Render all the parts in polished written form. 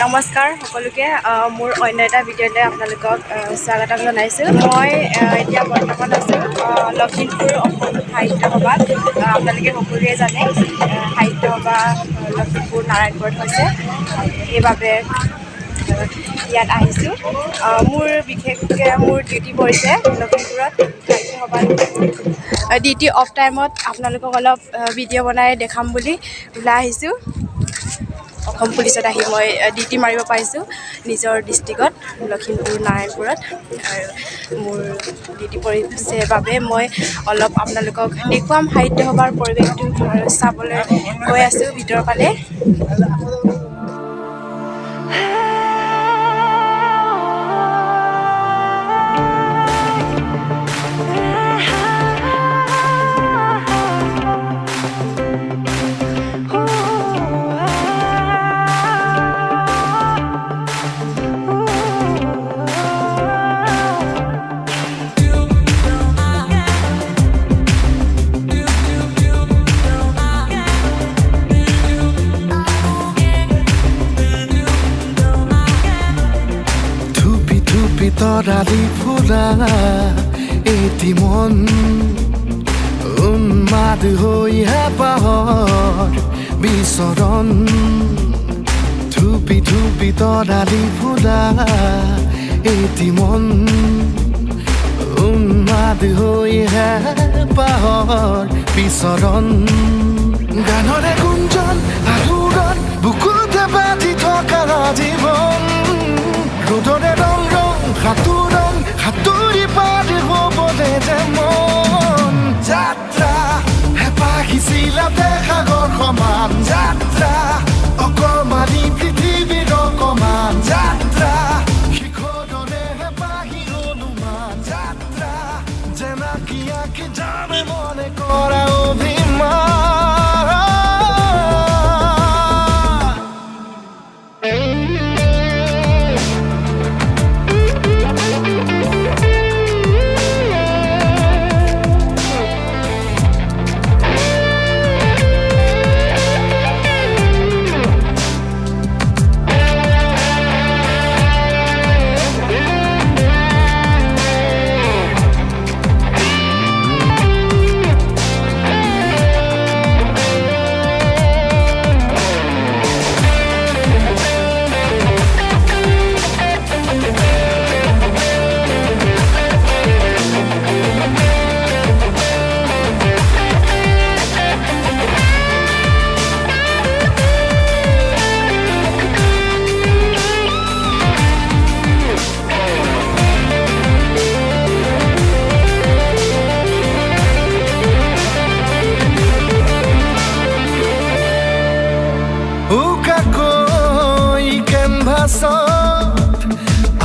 নমস্কাৰ সকলোকে মোৰ অন্য এটা ভিডিঅ'লৈ আপোনালোকক স্বাগতম জনাইছোঁ। মই এতিয়া বৰ্তমান আছোঁ লখিমপুৰ অসম সাহিত্য সভাত। আপোনালোকে সকলোৱে জানে সাহিত্য সভা লখিমপুৰ নাৰায়ণপুৰত হৈছে, সেইবাবে ইয়াত আহিছোঁ। মোৰ বিশেষকৈ মোৰ ডিউটি পৰিছে লখিমপুৰত সাহিত্য সভাত। ডিউটি অফ টাইমত আপোনালোকক অলপ ভিডিঅ' বনাই দেখাম বুলি ওলাই আহিছোঁ। অসম পুলিচত আহি মই ডিউটি মাৰিব পাৰিছোঁ নিজৰ ডিষ্ট্ৰিক্টত লখিমপুৰ নাৰায়ণপুৰত, আৰু মোৰ ডিউটি পৰিছে বাবে মই অলপ আপোনালোকক দেখুৱাম সাহিত্য সভাৰ পৰিৱেশটো আৰু চাবলৈ গৈ আছোঁ ভিতৰৰ ফালে। তৰালি ফুৰা এটি মন উন্মাদ হৈ হেঁপাহৰ বিচৰণ। ধুপি ধুপি তৰালি ফুৰা এটি মন উন্মাদ হৈ হেঁপাহৰ বিচৰণ। গানৰে গুঞ্জন আলোড়ন বুকুতে বাজি থকা জীৱন। ৰ'দৰে ৰং ৰং সাঁতোৰং সাঁতুৰি পাৰ হ'বলে যে মন। যাত্ৰা হেঁপাহিছিলাতে সাগৰ সমান যাত্ৰা, অকমানি পৃথিৱীৰ অকমান যাত্ৰা, শিখৰৰে হেঁপাহি অনুমান যাত্ৰা, জেনাকি আঁকি জানে মনে কৰা অভিমান।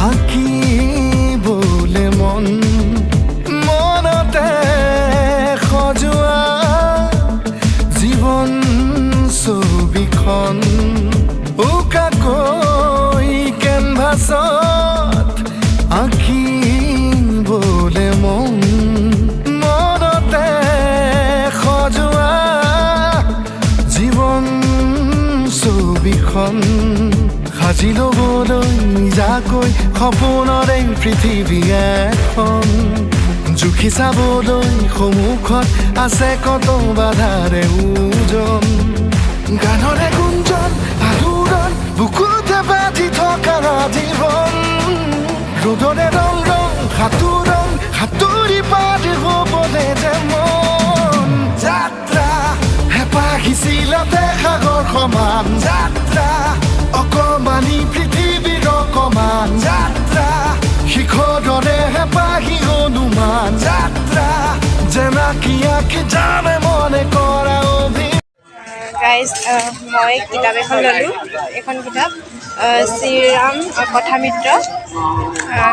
আঁকিবলে মন মনতে সজোৱা জীৱন ছবিখন। উকাকৈ কেনভাছত আঁকিবলে মন মনতে সজোৱা জীৱন ছবিখন। সাজি ল'বলৈ নিজাকৈ সপোনৰে পৃথিৱী এখন। জুখি চাবলৈ সন্মুখত আছে কত বাধাৰে ওজন। গানৰে গুঞ্জন আলোড়ন বুকুতে বাজি থকা জীৱন। ৰ'দৰে ৰং ৰং সাঁতোৰং সাঁতুৰি পাৰ হ'বলে যে মন। যাত্ৰা হেঁপাহিছিলাতে সাগৰ সমান যাত্ৰা, অকমানি পৃথিৱীৰ অকমান যাত্ৰা, শিখৰৰে হেঁপাহি অনুমান যাত্ৰা, জেনাকি আঁকি জানে মনে কৰা অভিমান। গাইজ, মই কিতাপ এখন ল'লোঁ। এখন কিতাপ শ্ৰীৰাম কথামিত্ৰ।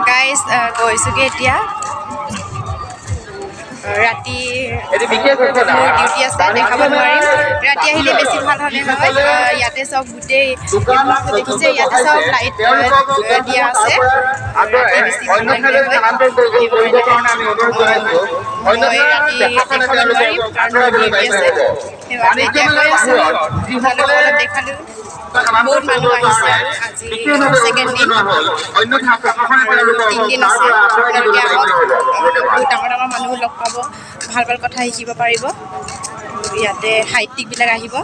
গাইজ, গৈছোঁগৈ এতিয়া। ৰাতি মোৰ ডিউটি আছে, দেখাব নোৱাৰিম। ৰাতি আহিলে বেছি ভাল হ'লে হয়। ইয়াতে চব গোটেই দেখিছে, ইয়াতে চব লাইট দিয়া আছে। ৰাতি বেছি ভাল লাগিলে হয়। মই ৰাতি দেখাব নোৱাৰিম কাৰণ মোৰ ডিউটি আছে, সেইবাবে এতিয়া গৈ আছোঁ। আপোনালোকক অলপ দেখালোঁ। বহুত মানুহ আহিছে আৰু আজি ছেকেণ্ড দিন আৰু 3 দিন আছে আপোনালোকে আহক বহুত ডাঙৰ ডাঙৰ মানুহ লগ পাব ভাল ভাল কথা শিকিব পাৰিব ইয়াতে সাহিত্যিকবিলাক আহিব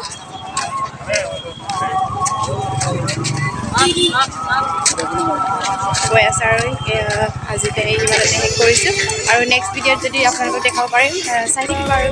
গৈ আছে আৰু আজিতে ইমানতে শেষ কৰিছোঁ আৰু নেক্সট ভিডিঅ'ত যদি আপোনালোকক দেখাব পাৰিম চাই থাকিব আৰু